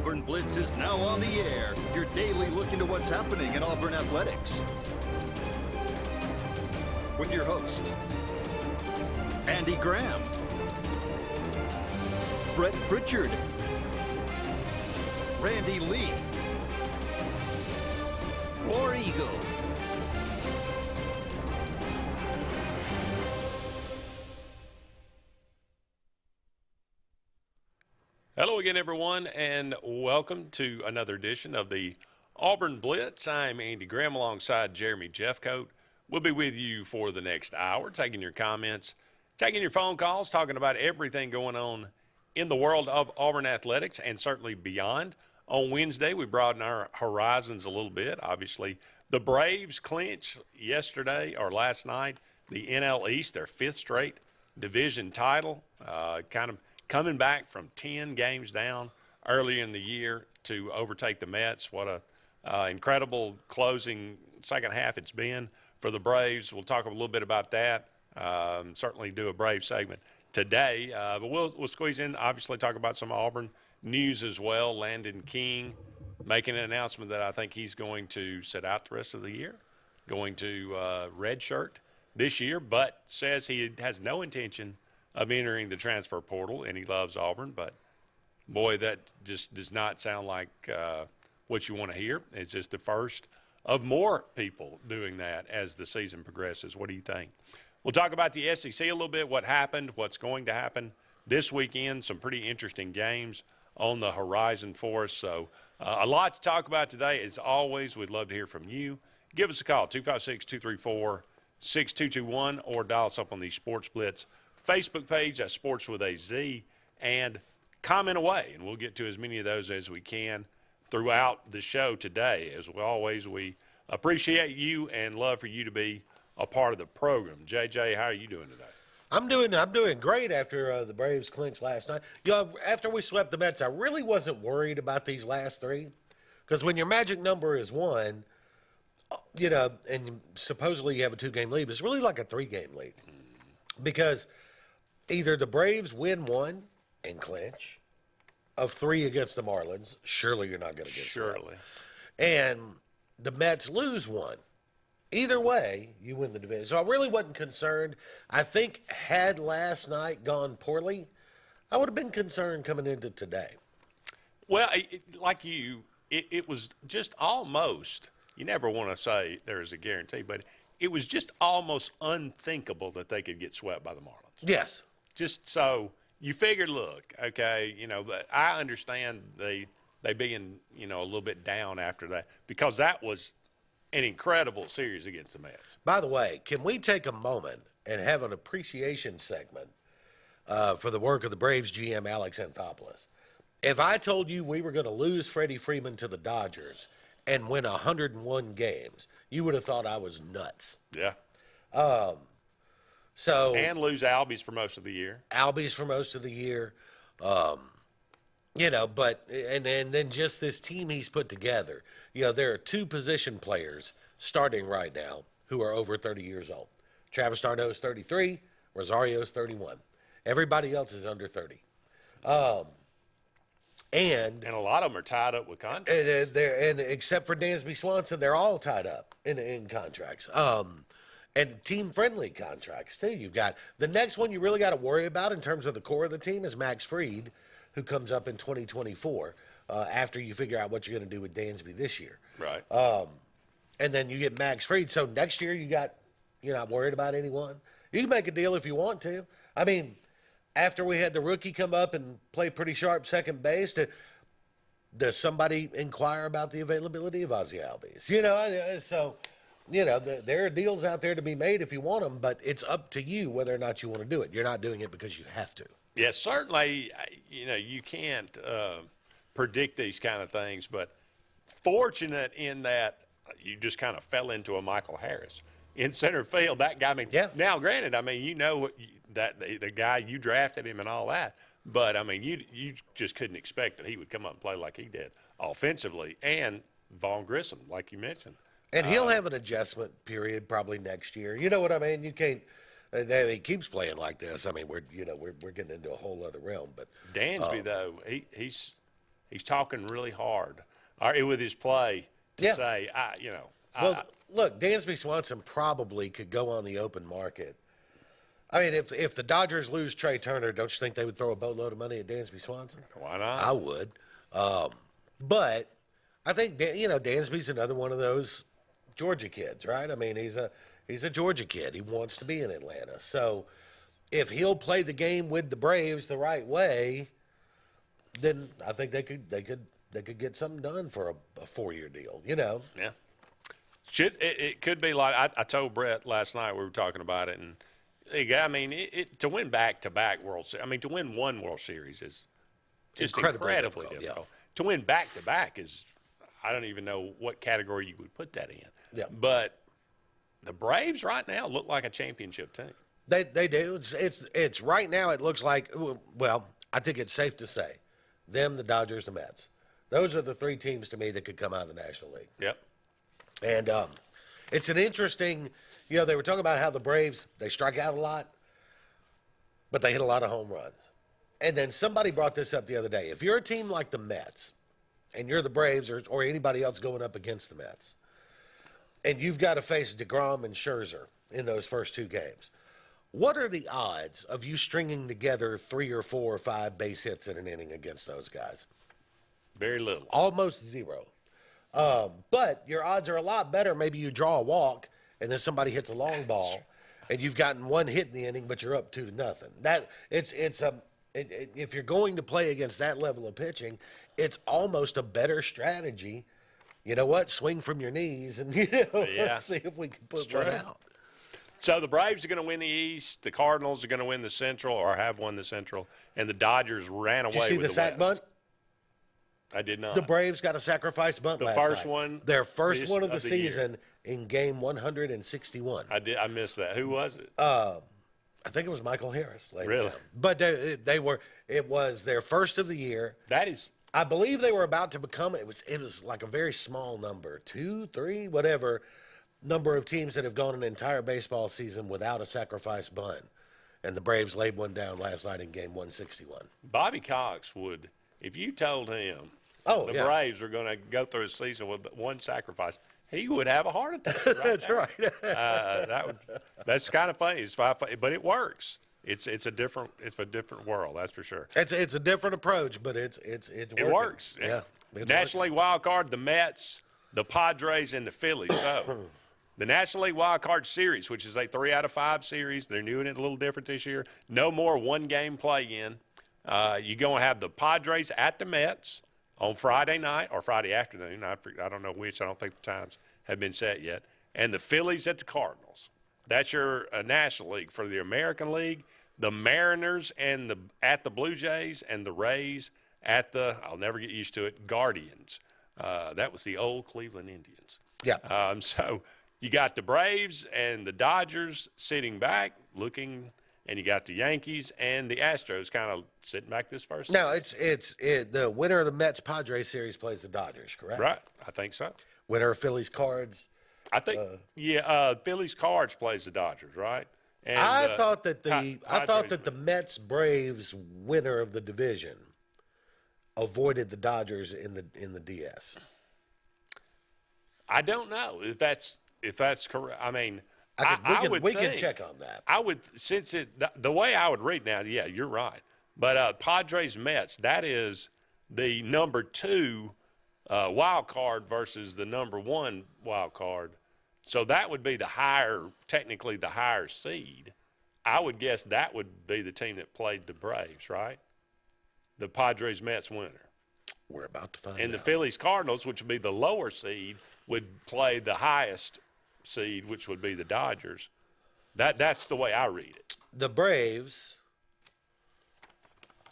Auburn Blitz is now on the air, your daily look into what's happening in Auburn athletics. With your host, Andy Graham, Brett Pritchard, Randy Lee, War Eagle, Hello again, everyone, and welcome to another edition of the Auburn Blitz. I'm Andy Graham alongside Jeremy Jeffcoat. We'll be with you for the next hour, taking your comments, taking your phone calls, talking about everything going on in the world of Auburn athletics and certainly beyond. On Wednesday, we broadened our horizons a little bit. Obviously, the Braves clinched yesterday or last night the NL East, their fifth straight division title, kind of coming back from 10 games down early in the year to overtake the Mets. What a incredible closing second half it's been for the Braves. We'll talk a little bit about that. Certainly do a Brave segment today. But we'll squeeze in, obviously, talk about some Auburn news as well. Landon King making an announcement that I think he's going to sit out the rest of the year, going to redshirt this year, but says he has no intention of entering the transfer portal, and he loves Auburn. But, boy, that just does not sound like what you want to hear. It's just the first of more people doing that as the season progresses. What do you think? We'll talk about the SEC a little bit, what happened, what's going to happen this weekend, some pretty interesting games on the horizon for us. So a lot to talk about today. As always, we'd love to hear from you. Give us a call, 256-234-6221, or dial us up on the Sports Blitz Facebook page, that's Sports with a Z, and comment away, and we'll get to as many of those as we can throughout the show today. As always, we appreciate you and love for you to be a part of the program. JJ, how are you doing today? I'm doing great after the Braves clinched last night. You know, after we swept the Mets, I really wasn't worried about these last three, because when your magic number is 1, you know, and supposedly you have a 2-game lead, it's really like a 3-game lead, because either the Braves win 1 and clinch of 3 against the Marlins. Surely you're not going to get Surely. And the Mets lose 1. Either way, you win the division. So I really wasn't concerned. I think had last night gone poorly, I would have been concerned coming into today. Well, it was just almost, you never want to say there's a guarantee, but it was just almost unthinkable that they could get swept by the Marlins. Yes. Just so you figured, look, okay, you know, but I understand they being, you know, a little bit down after that, because that was an incredible series against the Mets. By the way, can we take a moment and have an appreciation segment for the work of the Braves GM, Alex Anthopoulos? If I told you we were going to lose Freddie Freeman to the Dodgers and win 101 games, you would have thought I was nuts. Yeah. And lose Albies for most of the year. You know, but and then just this team he's put together. You know, there are 2 position players starting right now who are over 30 years old. Travis d'Arnaud is 33, Rosario is 31. Everybody else is under 30. And a lot of them are tied up with contracts. And except for Dansby Swanson, they're all tied up in contracts. And team-friendly contracts, too. You've got the next one you really got to worry about in terms of the core of the team is Max Fried, who comes up in 2024 after you figure out what you're going to do with Dansby this year. Right. And then you get Max Fried. So next year you're not worried about anyone. You can make a deal if you want to. I mean, after we had the rookie come up and play pretty sharp second base, does somebody inquire about the availability of Ozzie Albies? You know, so – you know, there are deals out there to be made if you want them, but it's up to you whether or not you want to do it. You're not doing it because you have to. Yes, certainly, you know, you can't predict these kind of things, but fortunate in that you just kind of fell into a Michael Harris in center field. That guy, I mean, yeah. Now, granted, I mean, you know that the guy, you drafted him and all that, but, I mean, you just couldn't expect that he would come up and play like he did offensively. And Vaughn Grissom, like you mentioned. And he'll have an adjustment period probably next year. You know what I mean? You can't. He keeps playing like this. I mean, we're getting into a whole other realm. But Dansby though, he's he's talking really hard with his play to say, Well, look, Dansby Swanson probably could go on the open market. I mean, if the Dodgers lose Trey Turner, don't you think they would throw a boatload of money at Dansby Swanson? why not? I would. But I think, Dansby's another one of those Georgia kids, right? I mean, he's a Georgia kid. He wants to be in Atlanta. So if he'll play the game with the Braves the right way, then I think they could get something done for a 4-year deal, Yeah. It could be like I told Brett last night, we were talking about it, and I mean, to win back-to-back World Series, I mean, to win one World Series is just incredibly difficult. Yeah. To win back-to-back is, I don't even know what category you would put that in. Yeah. But the Braves right now look like a championship team. They do. It's right now. It looks like. Well, I think it's safe to say, them, the Dodgers, the Mets. Those are the 3 teams to me that could come out of the National League. Yep. And it's an interesting. They were talking about how the Braves, they strike out a lot, but they hit a lot of home runs. And then somebody brought this up the other day. If you're a team like the Mets, and you're the Braves or anybody else going up against the Mets, and you've got to face DeGrom and Scherzer in those first 2 games, what are the odds of you stringing together 3 or 4 or 5 base hits in an inning against those guys? Very little. Almost 0. But your odds are a lot better. Maybe you draw a walk, and then somebody hits a long ball, and you've gotten 1 hit in the inning, but you're up 2-0. If you're going to play against that level of pitching, it's almost a better strategy. You know what? Swing from your knees, and let's see if we can put one out. So the Braves are going to win the East. The Cardinals are going to win the Central, or have won the Central, and the Dodgers ran away Did you see with the sack West. bunt? I did not. The Braves got a sacrifice bunt last night. The first one. Their first one of the year. season in game 161. I missed that. Who was it? I think it was Michael Harris. Really? Down. But it was their first of the year. That is. I believe they were about to become, it was like a very small number, 2, 3, whatever, number of teams that have gone an entire baseball season without a sacrifice bunt. And the Braves laid one down last night in game 161. Bobby Cox would, if you told him the Braves were going to go through a season with 1 sacrifice, he would have a heart attack. That's right. That's kind of funny. It's but it works. It's a different world. That's for sure. It's a different approach, but it works. Yeah. National League wild card, the Mets, the Padres, and the Phillies. So the National League wild card series, which is a 3 out of 5 series, they're doing it a little different this year. No more 1-game play-in. You're going to have the Padres at the Mets on Friday night or Friday afternoon. I don't know which. I don't think the times have been set yet. And the Phillies at the Cardinals. That's your National League. For the American League, the Mariners at the Blue Jays, and the Rays at the, I'll never get used to it, Guardians. That was the old Cleveland Indians. Yeah. So you got the Braves and the Dodgers sitting back looking, and you got the Yankees and the Astros kind of sitting back this first. Now, it's the winner of the Mets-Padres series plays the Dodgers, correct? Right. I think so. Winner of Phillies-Cards. I think, Phillies-Cards plays the Dodgers, right? And, I thought that the Mets-Braves winner of the division avoided the Dodgers in the DS. I don't know if that's correct. I mean, we can check on that. I would, since the way I would read now, yeah, you're right. But Padres Mets, that is the number 2 wild card versus the number 1 wild card. So that would be technically the higher seed. I would guess that would be the team that played the Braves, right? The Padres Mets winner. We're about to find out. And the Phillies Cardinals, which would be the lower seed, would play the highest seed, which would be the Dodgers. That's the way I read it. The Braves,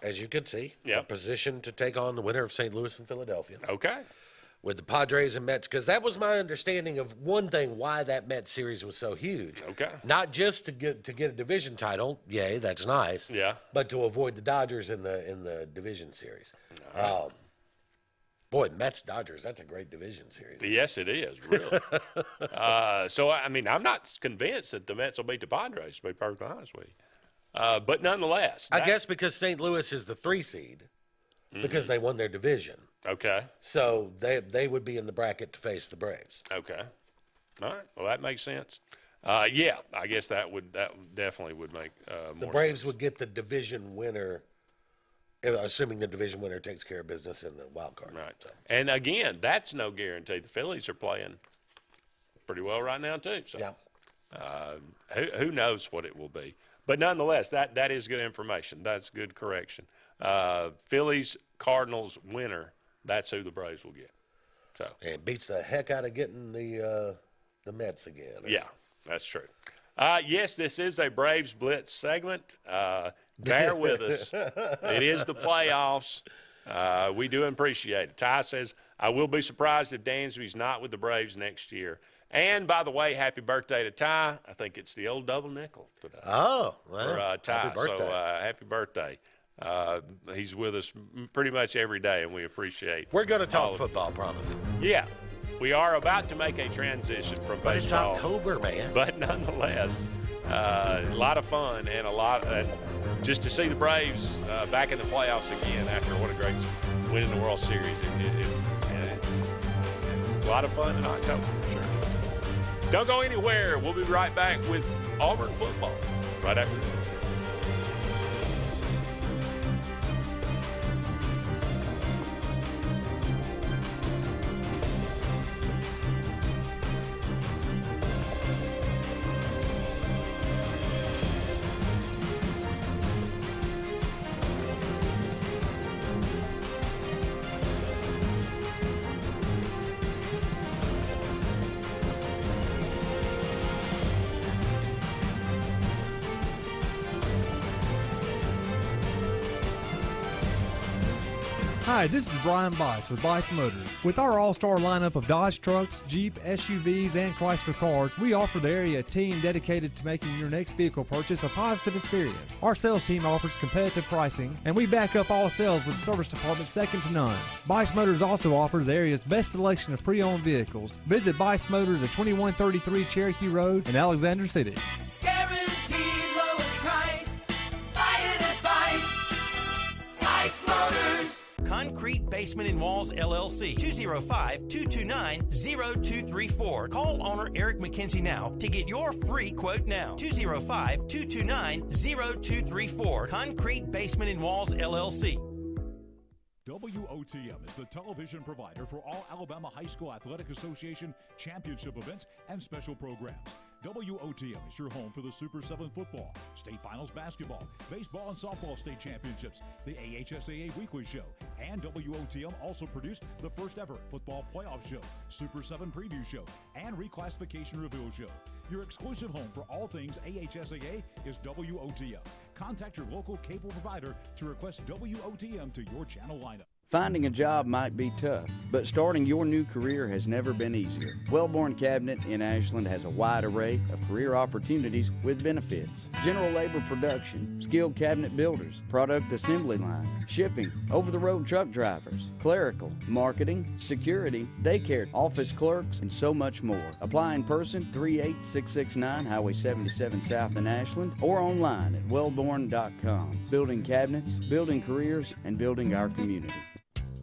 as you can see, are Yep. positioned to take on the winner of St. Louis and Philadelphia. Okay. With the Padres and Mets, because that was my understanding of one thing why that Mets series was so huge. Okay. Not just to get a division title, yay, that's nice. Yeah. But to avoid the Dodgers in the division series. Boy, Mets Dodgers, that's a great division series. Yes, it is, really. So, I mean, I'm not convinced that the Mets will beat the Padres, to be perfectly honest with you. But nonetheless. I guess because St. Louis is the 3 seed, because they won their division. Okay. So they would be in the bracket to face the Braves. Okay. All right. Well, that makes sense. Yeah, I guess that definitely would make more The Braves sense. would get the division winner, assuming the division winner takes care of business in the wild card. Right. So. And again, that's no guarantee. The Phillies are playing pretty well right now too. So Yeah. who knows what it will be. But nonetheless, that is good information. That's good correction. Phillies, Cardinals winner, that's who the Braves will get. So And beats the heck out of getting the Mets again. yeah, that's true. Yes, this is a Braves Blitz segment. Bear with us. It is the playoffs. We do appreciate it. Ty says, I will be surprised if Dansby's not with the Braves next year. And, by the way, happy birthday to Ty. I think it's the old double nickel today. Oh, well, For Ty. happy birthday. So, happy birthday. He's with us pretty much every day, and we appreciate We're going to all talk of football, promise. you. Yeah. We are about to make a transition from But it's baseball. October, man. But nonetheless, a lot of fun and just to see the Braves back in the playoffs again after what a great win in the World Series. And it's a lot of fun in October for sure. Don't go anywhere. We'll be right back with Auburn football right after this. Hi, this is Brian Bice with Bice Motors. With our all-star lineup of Dodge trucks, Jeep, SUVs, and Chrysler cars, we offer the area team dedicated to making your next vehicle purchase a positive experience. Our sales team offers competitive pricing, and we back up all sales with a service department second to none. Bice Motors also offers the area's best selection of pre-owned vehicles. Visit Bice Motors at 2133 Cherokee Road in Alexander City. Guaranteed lowest price. Buy it at Bice Motors. Concrete Basement and Walls LLC, 205-229-0234. Call owner Eric McKenzie now to get your free quote now. 205-229-0234. Concrete Basement and Walls LLC. WOTM is the television provider for all Alabama High School Athletic Association championship events and special programs. WOTM is your home for the Super 7 football, state finals basketball, baseball and softball state championships, the AHSAA weekly show, and WOTM also produced the first ever football playoff show, Super 7 preview show, and reclassification reveal show. Your exclusive home for all things AHSAA is WOTM. Contact your local cable provider to request WOTM to your channel lineup. Finding a job might be tough, but starting your new career has never been easier. Wellborn Cabinet in Ashland has a wide array of career opportunities with benefits. General labor production, skilled cabinet builders, product assembly line, shipping, over-the-road truck drivers, clerical, marketing, security, daycare, office clerks, and so much more. Apply in person, 38669 Highway 77 South in Ashland, or online at wellborn.com. Building cabinets, building careers, and building our community.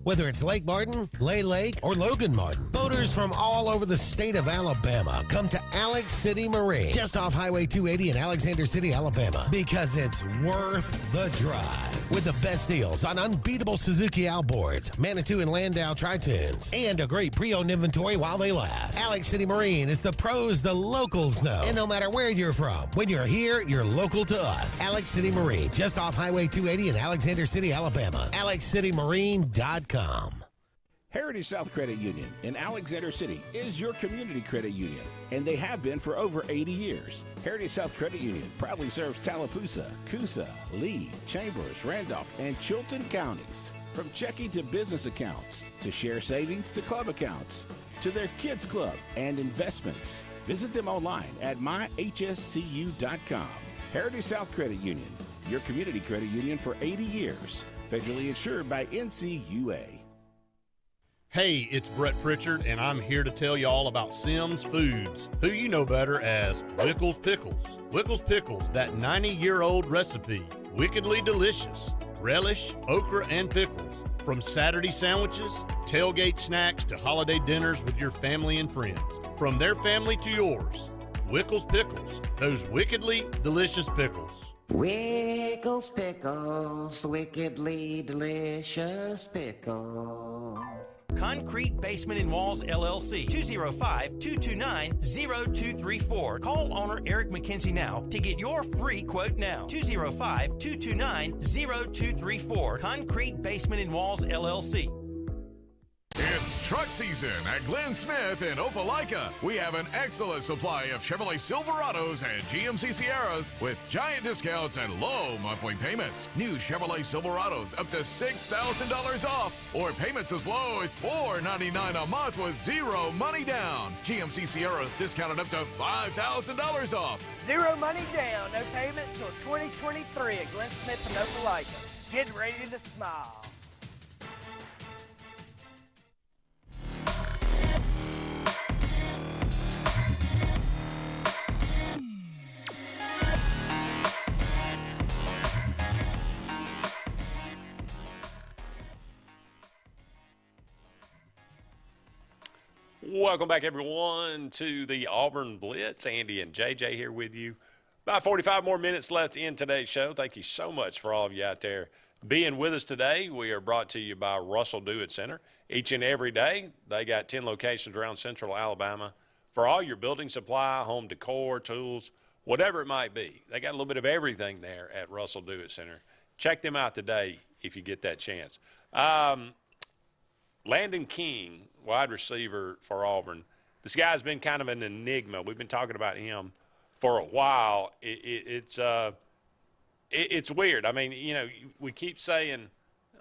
Whether it's Lake Martin, Lay Lake, or Logan Martin, boaters from all over the state of Alabama come to Alex City Marine, just off Highway 280 in Alexander City, Alabama, because it's worth the drive. With the best deals on unbeatable Suzuki outboards, Manitou and Landau Tritoons, and a great pre-owned inventory while they last. Alex City Marine is the pros the locals know. And no matter where you're from, when you're here, you're local to us. Alex City Marine, just off Highway 280 in Alexander City, Alabama. AlexCityMarine.com. Heritage South Credit Union in Alexander City is your community credit union, and they have been for over 80 years. Heritage South Credit Union proudly serves Tallapoosa, Coosa, Lee, Chambers, Randolph, and Chilton counties. From checking to business accounts, to share savings to club accounts, to their kids club and investments. Visit them online at myhscu.com. Heritage South Credit Union, your community credit union for 80 years. Federally insured by NCUA. Hey, it's Brett Pritchard, and I'm here to tell you all about Sims Foods, who you know better as Wickles Pickles. Wickles Pickles, that 90-year-old recipe, wickedly delicious. relish, okra, and pickles. From Saturday sandwiches, tailgate snacks, to holiday dinners with your family and friends. From their family to yours, Wickles Pickles, those wickedly delicious pickles. Wickles Pickles, wickedly delicious pickles. Concrete Basement and Walls LLC, 205-229-0234. Call owner Eric McKenzie now to get your free quote now. 205-229-0234. Concrete Basement and Walls LLC. It's truck season at Glenn Smith in Opelika. We have an excellent supply of Chevrolet Silverados and GMC Sierras with giant discounts and low monthly payments. New Chevrolet Silverados up to $6,000 off, or payments as low as $499 a month with zero money down. GMC Sierras discounted up to $5,000 off. Zero money down, no payment till 2023 at Glenn Smith in Opelika. Get ready to smile. Welcome back, everyone, to the Auburn Blitz. Andy and JJ here with you. About 45 more minutes left in today's show. Thank you so much for all of you out there being with us today. We are brought to you by Russell Dewitt Center. Each and every day, they got 10 locations around central Alabama for all your building supply, home decor, tools, whatever it might be. They got a little bit of everything there at Russell Dewitt Center. Check them out today if you get that chance. Landon King, wide receiver for Auburn. This guy's been kind of an enigma. We've been talking about him for a while. It's weird. I mean, you know, we keep saying,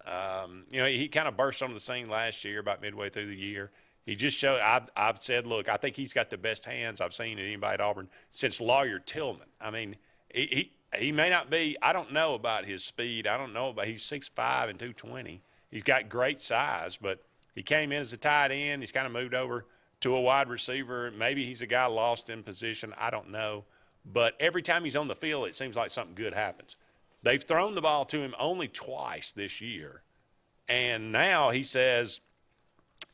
you know, he kind of burst onto the scene last year, about midway through the year. He just showed. I've said, look, I think he's got the best hands I've seen in anybody at Auburn since Lawyer Tillman. I mean, he may not be. I don't know about his speed. I don't know about. He's 6'5" and 220. He's got great size, but he came in as a tight end. He's kind of moved over to a wide receiver. Maybe he's a guy lost in position. I don't know. But every time he's on the field, it seems like something good happens. They've thrown the ball to him only twice this year. And now he says,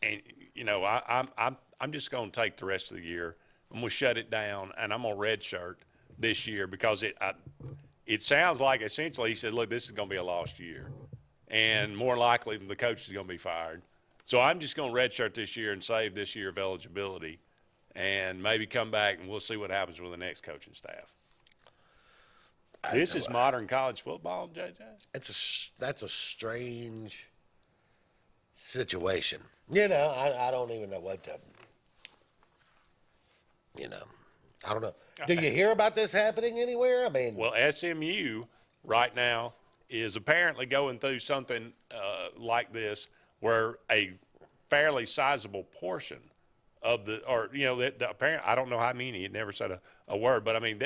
and you know, I'm just going to take the rest of the year. I'm going to shut it down, and I'm going to redshirt this year because it sounds like essentially he said, look, this is going to be a lost year. And more likely the coach is going to be fired. So I'm just going to redshirt this year and save this year of eligibility and maybe come back and we'll see what happens with the next coaching staff. This is modern college football, JJ? That's a strange situation. You know, I don't even know what to, you know, I don't know. Do you hear about this happening anywhere? I mean. Well, SMU right now is apparently going through something like this, where a fairly sizable portion of the, or, you know, the apparent, I don't know how many, it never said a word, but I mean,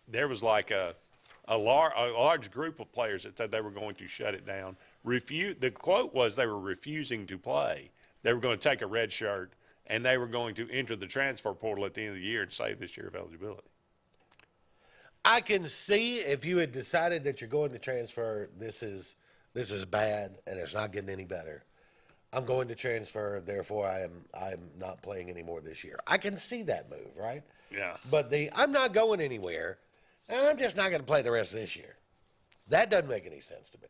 there was like a large group of players that said they were going to shut it down. The quote was they were refusing to play. They were going to take a red shirt, and they were going to enter the transfer portal at the end of the year and save this year of eligibility. I can see if you had decided that you're going to transfer, this is bad and it's not getting any better. I'm going to transfer, therefore I'm not playing anymore this year. I can see that move, right? Yeah. But I'm not going anywhere, and I'm just not going to play the rest of this year. That doesn't make any sense to me.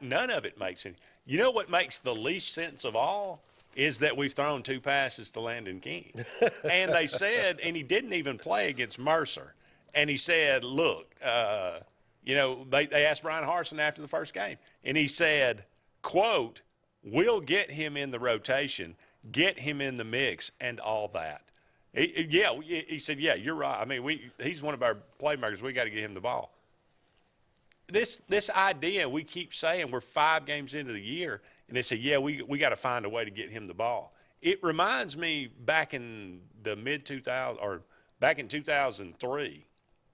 None of it makes any. You know what makes the least sense of all is that we've thrown 2 passes to Landon King. And they said, and he didn't even play against Mercer. And he said, look, you know, they asked Brian Harsin after the first game, and he said, quote, we'll get him in the rotation, get him in the mix, and all that. He said, yeah, you're right. I mean, he's one of our playmakers. We got to get him the ball. This idea, we keep saying we're 5 games into the year, and they say, yeah, we got to find a way to get him the ball. It reminds me back in the mid-2000s, or back in 2003,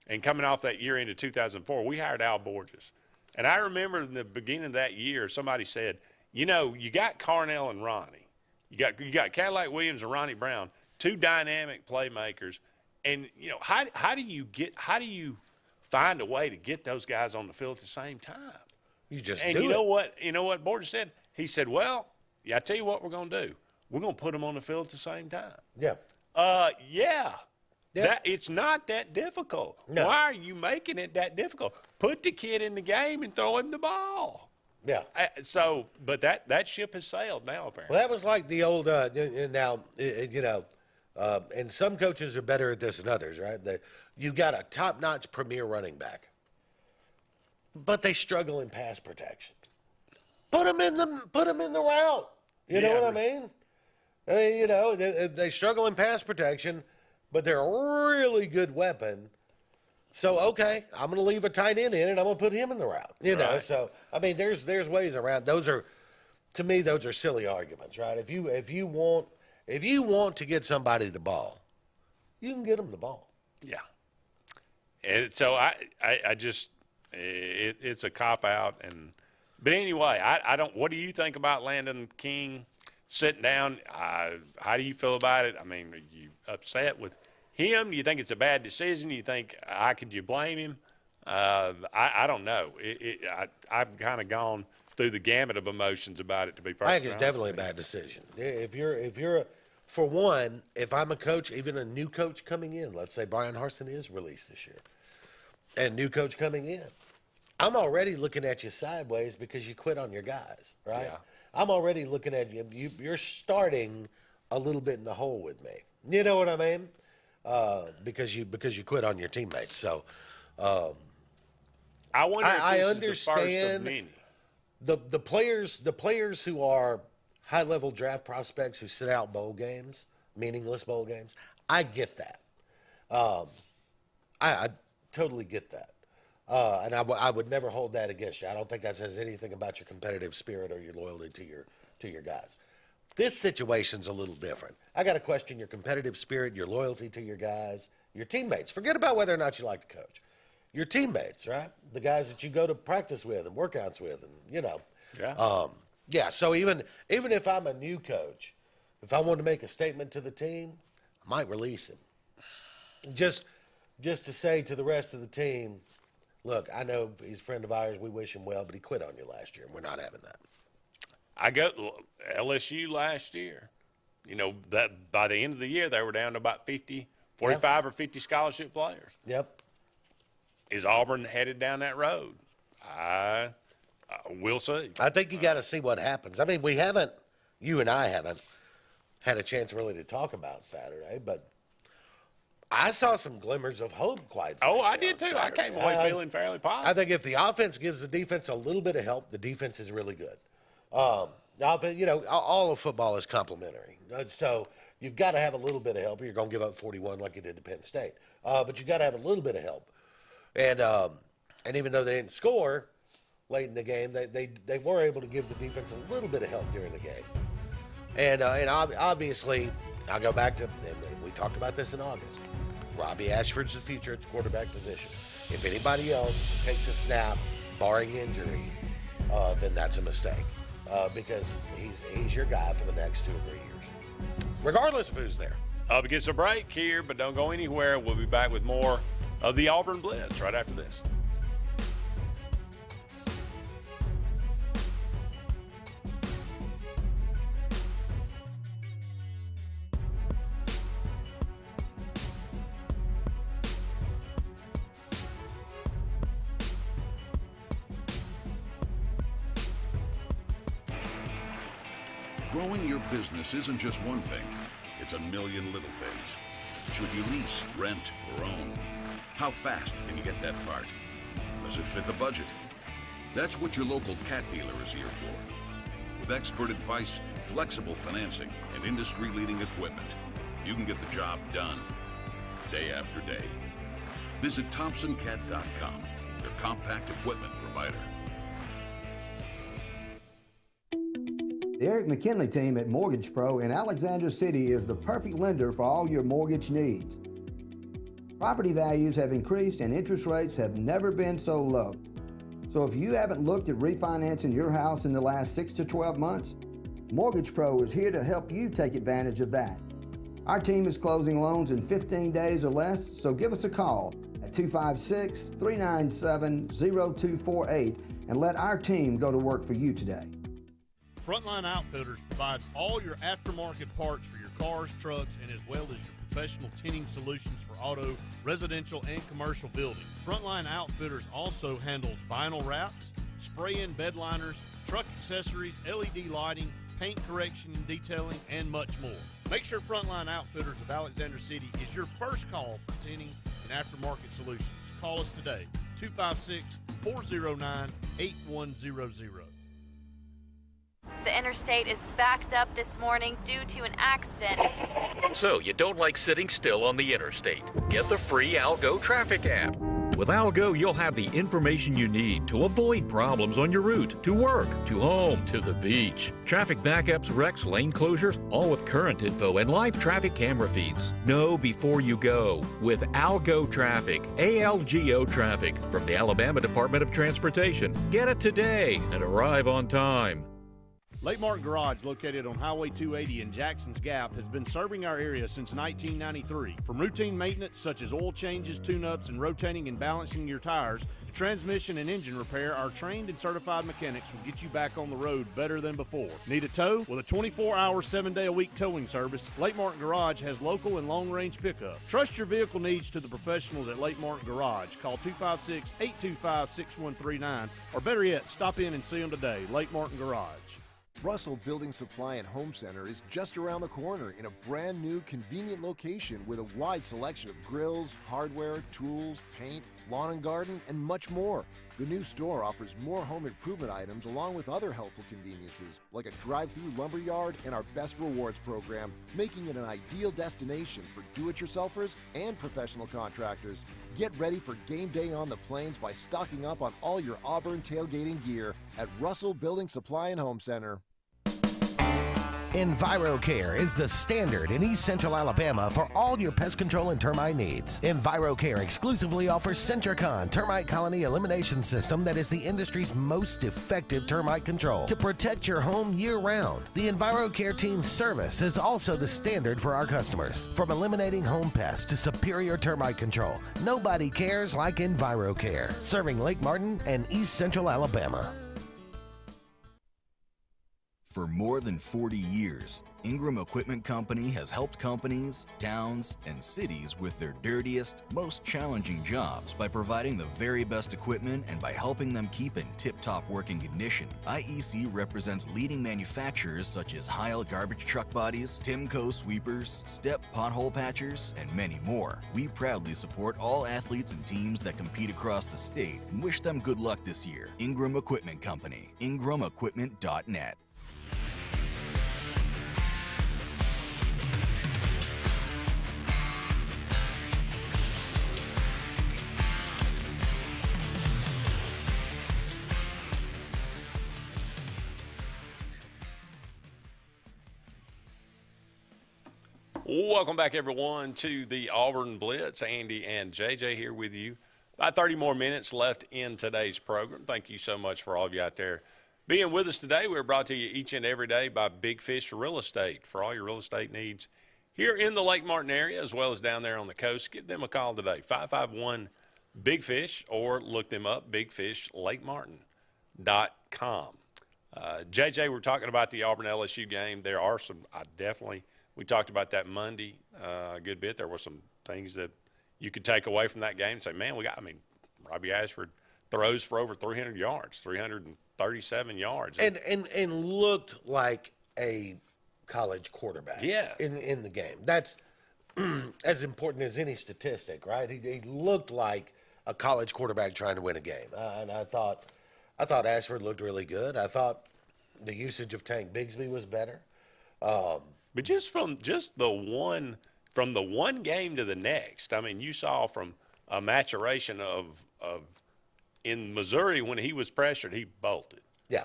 and coming off that year into 2004, we hired Al Borges. And I remember in the beginning of that year, somebody said, you know, you got Carnell and Ronnie. You got Cadillac Williams and Ronnie Brown, 2 dynamic playmakers. And, you know, how do you find a way to get those guys on the field at the same time. You just and do you know it. what? You know what Border said? He said, "Well, yeah, I tell you what we're going to do. We're going to put them on the field at the same time." Yeah. Yeah. Yeah. It's not that difficult. No. Why are you making it that difficult? Put the kid in the game and throw him the ball. Yeah. But that ship has sailed now, apparently. Well, that was like the old, and some coaches are better at this than others, right? You got a top-notch premier running back, but they struggle in pass protection. Put them in the route. You know what I mean? They struggle in pass protection, but they're a really good weapon. So, okay, I'm going to leave a tight end in, and I'm going to put him in the route. You know, Right. so, I mean, there's ways around. To me, those are silly arguments, right? If you want to get somebody the ball, you can get them the ball. Yeah. And so I just it's a cop out. But anyway, I don't. What do you think about Landon King sitting down? How do you feel about it? I mean, are you upset with him? Do you think it's a bad decision? Do you think could you blame him? I don't know. I've kind of gone through the gamut of emotions about it, to be perfectly I think it's honest definitely a with you. bad decision. For one, if I'm a coach, even a new coach coming in, let's say Brian Harsin is released this year, and new coach coming in, I'm already looking at you sideways because you quit on your guys, right? Yeah. I'm already looking at you. You're starting a little bit in the hole with me. You know what I mean? Because you quit on your teammates. So I wonder if I this understand is the first of many. the players who are high level draft prospects who sit out bowl games, meaningless bowl games. I get that. I totally get that. And I would never hold that against you. I don't think that says anything about your competitive spirit or your loyalty to your guys. This situation's a little different. I got to question your competitive spirit, your loyalty to your guys, your teammates. Forget about whether or not you like the coach. Your teammates, right? The guys that you go to practice with and workouts with, and Yeah. So even if I'm a new coach, if I want to make a statement to the team, I might release him. Just to say to the rest of the team, look, I know he's a friend of ours. We wish him well, but he quit on you last year, and we're not having that. I got LSU last year. You know, that by the end of the year, they were down to about 45 or 50 scholarship players. Yep. Is Auburn headed down that road? We'll see. I think you got to see what happens. I mean, you and I haven't had a chance really to talk about Saturday, but I saw some glimmers of hope, quite frankly. Oh, I did too. Saturday. I came away feeling fairly positive. I think if the offense gives the defense a little bit of help, the defense is really good. All of football is complementary. So you've got to have a little bit of help, or you're going to give up 41 like you did to Penn State. But you've got to have a little bit of help. And even though they didn't score late in the game, they were able to give the defense a little bit of help during the game. And obviously, I'll go back to, and we talked about this in August, Robbie Ashford's the future at the quarterback position. If anybody else takes a snap, barring injury, then that's a mistake. Because he's your guy for the next 2 or 3 years, regardless of who's there. Up against a break here, but don't go anywhere. We'll be back with more of the Auburn Blitz right after this. Growing your business isn't just one thing. It's a million little things. Should you lease, rent, or own? How fast can you get that part? Does it fit the budget? That's what your local cat dealer is here for. With expert advice, flexible financing, and industry-leading equipment, you can get the job done day after day. Visit ThompsonCat.com, your compact equipment provider. The Eric McKinley team at Mortgage Pro in Alexander City is the perfect lender for all your mortgage needs. Property values have increased and interest rates have never been so low. So if you haven't looked at refinancing your house in the last 6 to 12 months, Mortgage Pro is here to help you take advantage of that. Our team is closing loans in 15 days or less, so give us a call at 256-397-0248 and let our team go to work for you today. Frontline Outfitters provides all your aftermarket parts for your cars, trucks, and as well as your professional tinting solutions for auto, residential, and commercial buildings. Frontline Outfitters also handles vinyl wraps, spray-in bed liners, truck accessories, LED lighting, paint correction and detailing, and much more. Make sure Frontline Outfitters of Alexander City is your first call for tinting and aftermarket solutions. Call us today, 256-409-8100. The interstate is backed up this morning due to an accident. So you don't like sitting still on the interstate? Get the free Algo traffic app. With Algo, you'll have the information you need to avoid problems on your route, to work, to home, to the beach. Traffic backups, wrecks, lane closures, all with current info and live traffic camera feeds. Know before you go with Algo Traffic, ALGO Traffic from the Alabama Department of Transportation. Get it today and arrive on time. Lake Martin Garage, located on Highway 280 in Jackson's Gap, has been serving our area since 1993. From routine maintenance such as oil changes, tune-ups, and rotating and balancing your tires, to transmission and engine repair, our trained and certified mechanics will get you back on the road better than before. Need a tow? With a 24-hour, 7-day-a-week towing service, Lake Martin Garage has local and long-range pickup. Trust your vehicle needs to the professionals at Lake Martin Garage. Call 256-825-6139, or better yet, stop in and see them today. Lake Martin Garage. Russell Building Supply and Home Center is just around the corner in a brand new, convenient location with a wide selection of grills, hardware, tools, paint, lawn and garden, and much more. The new store offers more home improvement items along with other helpful conveniences like a drive-through lumber yard and our Best Rewards program, making it an ideal destination for do-it-yourselfers and professional contractors. Get ready for game day on the plains by stocking up on all your Auburn tailgating gear at Russell Building Supply and Home Center. EnviroCare is the standard in East Central Alabama for all your pest control and termite needs. EnviroCare exclusively offers Centricon termite colony elimination system that is the industry's most effective termite control to protect your home year-round. The EnviroCare team's service is also the standard for our customers. From eliminating home pests to superior termite control, nobody cares like EnviroCare, serving Lake Martin and East Central Alabama. For more than 40 years, Ingram Equipment Company has helped companies, towns, and cities with their dirtiest, most challenging jobs by providing the very best equipment and by helping them keep in tip-top working condition. IEC represents leading manufacturers such as Heil garbage truck bodies, Timco sweepers, Step pothole patchers, and many more. We proudly support all athletes and teams that compete across the state and wish them good luck this year. Ingram Equipment Company, ingramequipment.net. Welcome back, everyone, to the Auburn Blitz. Andy and JJ here with you. About 30 more minutes left in today's program. Thank you so much for all of you out there being with us today. We're brought to you each and every day by Big Fish Real Estate. For all your real estate needs here in the Lake Martin area as well as down there on the coast, give them a call today, 551-BIG-FISH, or look them up, bigfishlakemartin.com. JJ, we're talking about the Auburn-LSU game. There are some, we talked about that Monday a good bit. There were some things that you could take away from that game and say, man, Robbie Ashford throws for over 300 yards, 337 yards. And looked like a college quarterback in the game. That's as important as any statistic, right? He looked like a college quarterback trying to win a game. And I thought Ashford looked really good. I thought the usage of Tank Bigsby was better. But from the one game to the next, I mean, you saw from a maturation of in Missouri when he was pressured, he bolted. Yeah.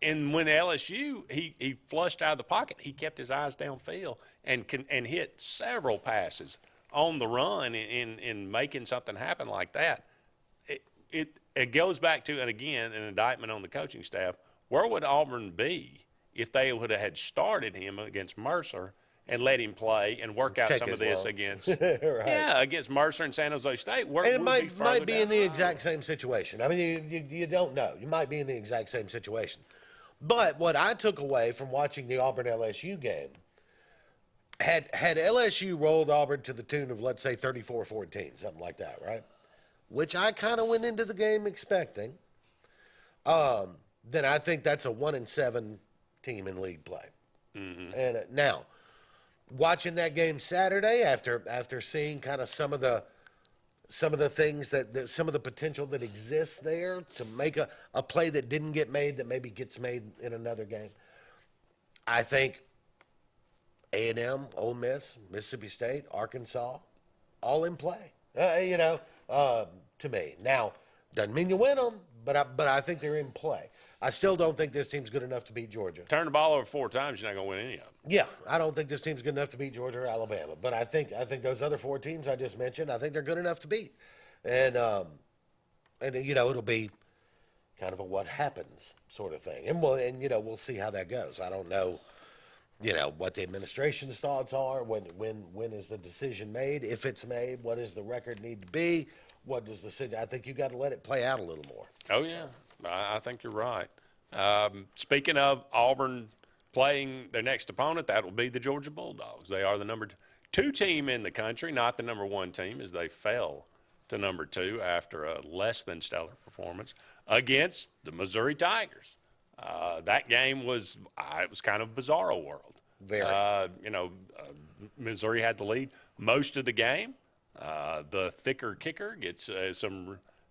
And when LSU, he flushed out of the pocket, he kept his eyes downfield and hit several passes on the run in making something happen like that. It goes back to, and again, an indictment on the coaching staff. Where would Auburn be if they would have had started him against Mercer and let him play and work out Take some of his this lumps. against Right. against Mercer and San Jose State. And it might be in the down. exact same situation. I mean, you don't know. You might be in the exact same situation. But what I took away from watching the Auburn LSU game, had LSU rolled Auburn to the tune of, let's say, 34-14, something like that, right? Which I kind of went into the game expecting, then I think that's a 1-7 team in league play. Mm-hmm. And now, watching that game Saturday, after seeing kind of some of the things some of the potential that exists there to make a play that didn't get made that maybe gets made in another game, I think A&M, Ole Miss, Mississippi State, Arkansas, all in play. To me. Now, doesn't mean you win them, but I think they're in play. I still don't think this team's good enough to beat Georgia. Turn the ball over 4 times, you're not going to win any of them. Yeah, I don't think this team's good enough to beat Georgia or Alabama, but I think those other 4 teams I just mentioned, I think they're good enough to beat, and it'll be kind of a what happens sort of thing, and we'll see how that goes. I don't know, what the administration's thoughts are. When is the decision made? If it's made, what does the record need to be? What does the city? I think you got to let it play out a little more. Oh yeah, I think you're right. Speaking of Auburn playing their next opponent, that will be the Georgia Bulldogs. They are the number 2 team in the country, not the number 1 team, as they fell to number 2 after a less than stellar performance against the Missouri Tigers. That game was it was kind of a bizarro world. Very. Missouri had the lead most of the game. The thicker kicker gets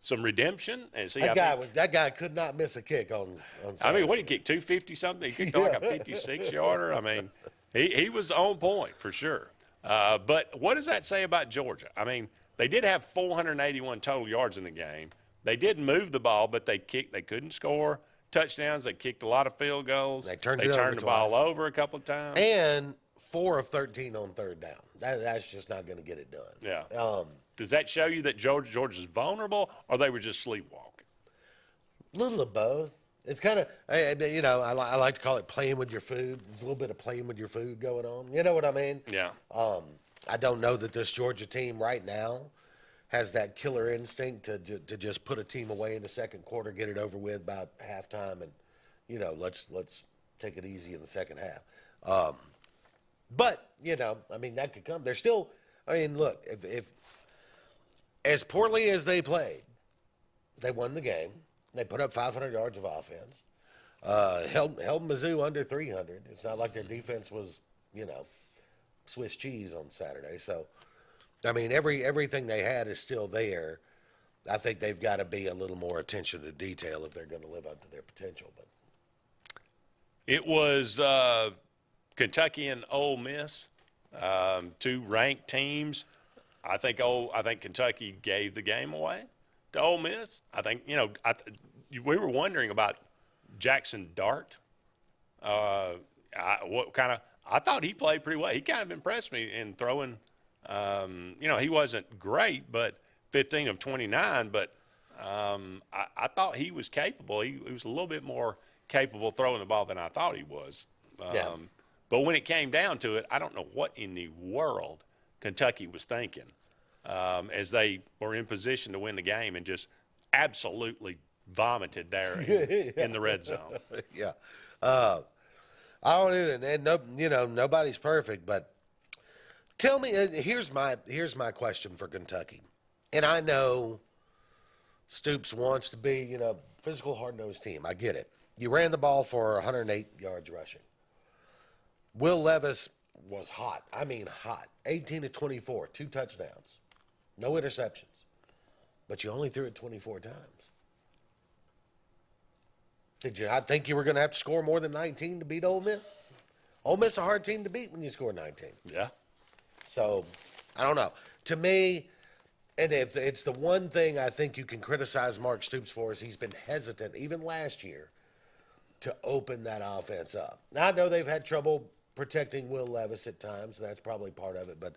some redemption. And see, that guy could not miss a kick on Saturday. I mean, what did he kick, 250 something? He kicked like a 56-yarder. I mean, he was on point for sure. But what does that say about Georgia? I mean, they did have 481 total yards in the game. They did move the ball, but they couldn't score touchdowns. They kicked a lot of field goals. They turned the ball over a couple of times. And 4 of 13 on third down. That's just not going to get it done. Yeah. Does that show you that Georgia's vulnerable, or they were just sleepwalking? A little of both. It's kind of, I like to call it playing with your food. There's a little bit of playing with your food going on. You know what I mean? Yeah. I don't know that this Georgia team right now has that killer instinct to just put a team away in the second quarter, get it over with by halftime, and let's take it easy in the second half. But that could come. They're still. Look, if as poorly as they played, they won the game. They put up 500 yards of offense. Held Mizzou under 300. It's not like their defense was, Swiss cheese on Saturday. So, everything they had is still there. I think they've got to be a little more attention to detail if they're going to live up to their potential. But it was Kentucky and Ole Miss, 2 ranked teams. I think Kentucky gave the game away to Ole Miss. I think we were wondering about Jackson Dart. I thought he played pretty well. He kind of impressed me in throwing. He wasn't great, but 15 of 29. But I thought he was capable. He was a little bit more capable throwing the ball than I thought he was. Yeah. But when it came down to it, I don't know what in the world Kentucky was thinking as they were in position to win the game and just absolutely vomited there in the red zone. Yeah. I don't either. And nobody's perfect, but tell me, here's my question for Kentucky. And I know Stoops wants to be, physical, hard-nosed team. I get it. You ran the ball for 108 yards rushing. Will Levis was hot. I mean hot. 18 to 24, 2 touchdowns. No interceptions. But you only threw it 24 times. Did you not think you were going to have to score more than 19 to beat Ole Miss? Ole Miss is a hard team to beat when you score 19. Yeah. So, I don't know. To me, and if it's the one thing I think you can criticize Mark Stoops for is he's been hesitant, even last year, to open that offense up. Now, I know they've had trouble protecting Will Levis at times, and that's probably part of it. But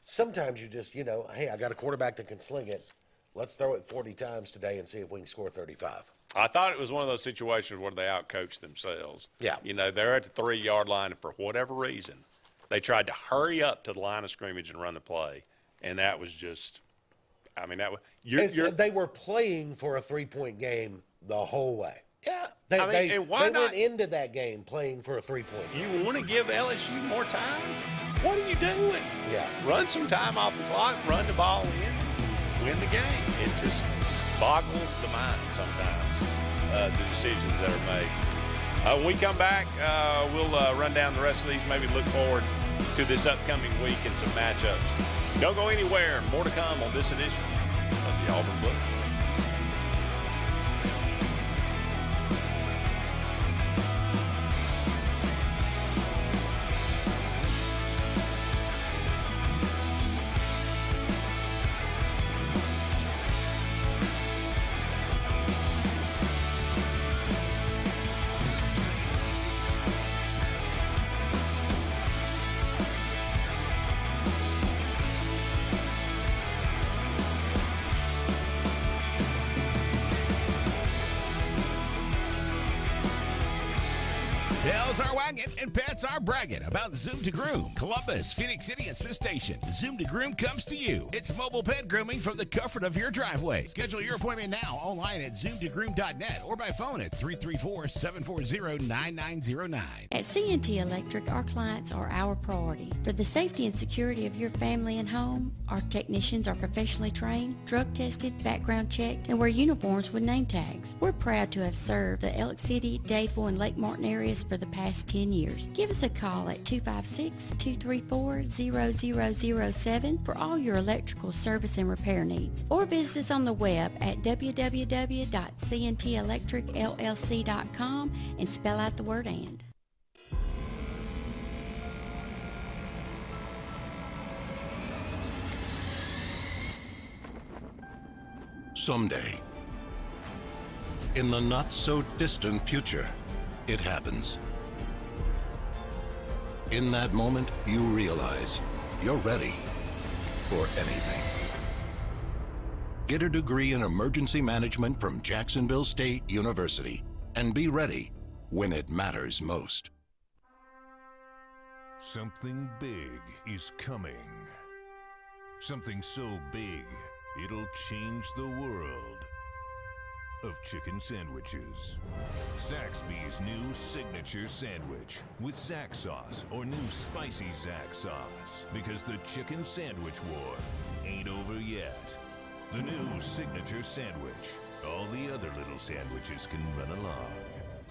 sometimes you just, hey, I got a quarterback that can sling it. Let's throw it 40 times today and see if we can score 35. I thought it was one of those situations where they outcoached themselves. Yeah. They're at the 3-yard line, and for whatever reason, They tried to hurry up to the line of scrimmage and run the play, and that was just, I mean, that was they were playing for a 3-point game the whole way. Yeah, They and why went not? into that game playing for a 3-point game. You want to give LSU more time? What are you doing? Yeah. Run some time off the clock, run the ball in, win the game. It just boggles the mind sometimes, the decisions that are made. When we come back, we'll run down the rest of these, maybe look forward to this upcoming week and some matchups. Don't go anywhere. More to come on this edition of the Auburn Blitz. Tails are wagging and pets are bragging about Zoom to Groom. Columbus, Phoenix City, and Smith Station. Zoom to Groom comes to you. It's mobile pet grooming from the comfort of your driveway. Schedule your appointment now online at zoomtogroom.net or by phone at 334-740-9909. At CNT Electric, our clients are our priority. For the safety and security of your family and home, our technicians are professionally trained, drug tested, background checked, and wear uniforms with name tags. We're proud to have served the Elk City, Dadeville, and Lake Martin areas for the past 10 years. Give us a call at 256-234-0007 for all your electrical service and repair needs, or visit us on the web at www.cntelectricllc.com and spell out the word "and." Someday, in the not-so-distant future, it happens. In that moment, you realize you're ready for anything. Get a degree in emergency management from Jacksonville State University and be ready when it matters most. Something big is coming. Something so big, it'll change the world of chicken sandwiches. Zaxby's new signature sandwich with Zax sauce or new spicy Zax sauce, because the chicken sandwich war ain't over yet. The new signature sandwich. All the other little sandwiches can run along.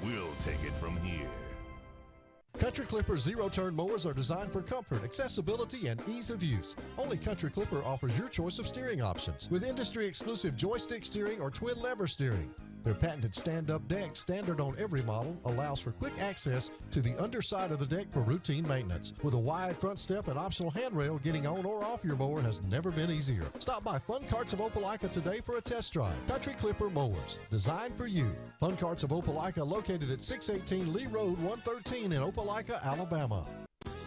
We'll take it from here. Country Clipper zero-turn mowers are designed for comfort, accessibility, and ease of use. Only Country Clipper offers your choice of steering options with industry-exclusive joystick steering or twin lever steering. Their patented stand-up deck, standard on every model, allows for quick access to the underside of the deck for routine maintenance. With a wide front step and optional handrail, getting on or off your mower has never been easier. Stop by Fun Carts of Opelika today for a test drive. Country Clipper mowers, designed for you. Fun Carts of Opelika, located at 618 Lee Road 113 in Opelika, Alabama.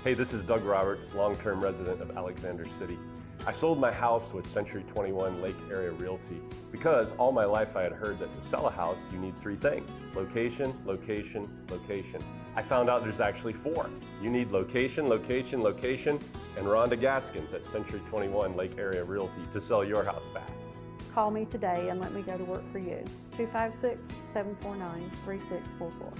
Hey, this is Doug Roberts, long-term resident of Alexander City. I sold my house with Century 21 Lake Area Realty because all my life I had heard that to sell a house you need 3 things: location, location, location. I found out there's actually 4. You need location, location, location, and Rhonda Gaskins at Century 21 Lake Area Realty to sell your house fast. Call me today and let me go to work for you. 256-749-3644.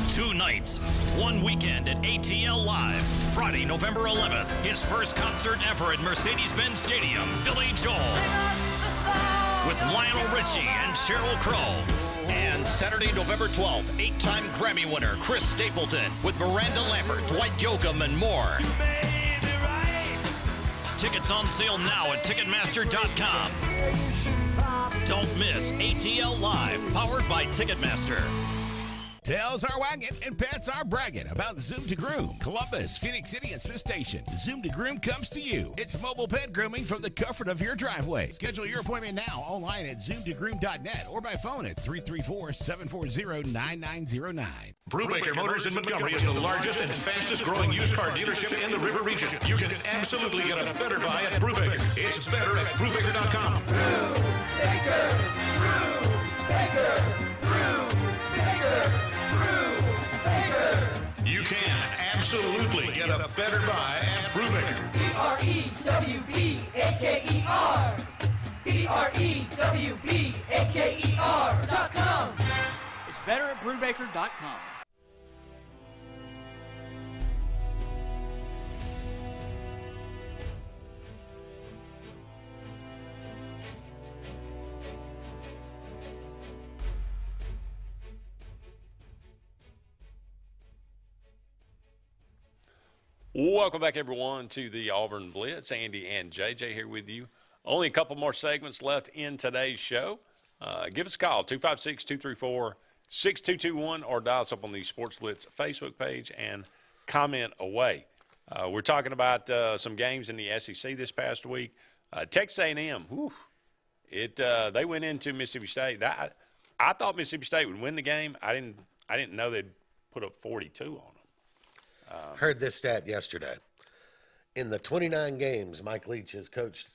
2 nights, 1 weekend at ATL Live. Friday, November 11th, his first concert ever at Mercedes-Benz Stadium, Billy Joel. With Lionel Richie and Sheryl Crow. And Saturday, November 12th, 8-time Grammy winner Chris Stapleton with Miranda Lambert, Dwight Yoakam, and more. Tickets on sale now at Ticketmaster.com. Don't miss ATL Live, powered by Ticketmaster. Tails are wagging and pets are bragging about Zoom to Groom. Columbus, Phoenix City, and Smith Station. Zoom to Groom comes to you. It's mobile pet grooming from the comfort of your driveway. Schedule your appointment now online at zoomtogroom.net or by phone at 334-740-9909. Brubaker Motors in Montgomery is the largest and fastest growing used car dealership in the River Region. You can absolutely get a better buy at Brubaker. It's better at Brubaker.com. Brubaker, Brubaker, Brubaker, Brubaker. get a better buy at Brubaker. BREWBAKER. BREWBAKER.com. It's better at Brubaker.com. Welcome back, everyone, to the Auburn Blitz. Andy and JJ here with you. Only a couple more segments left in today's show. Give us a call, 256-234-6221, or dial us up on the Sports Blitz Facebook page and comment away. We're talking about some games in the SEC this past week. Texas A&M, they went into Mississippi State. I thought Mississippi State would win the game. I didn't know they'd put up 42 on them. Heard this stat yesterday. In the 29 games Mike Leach has coached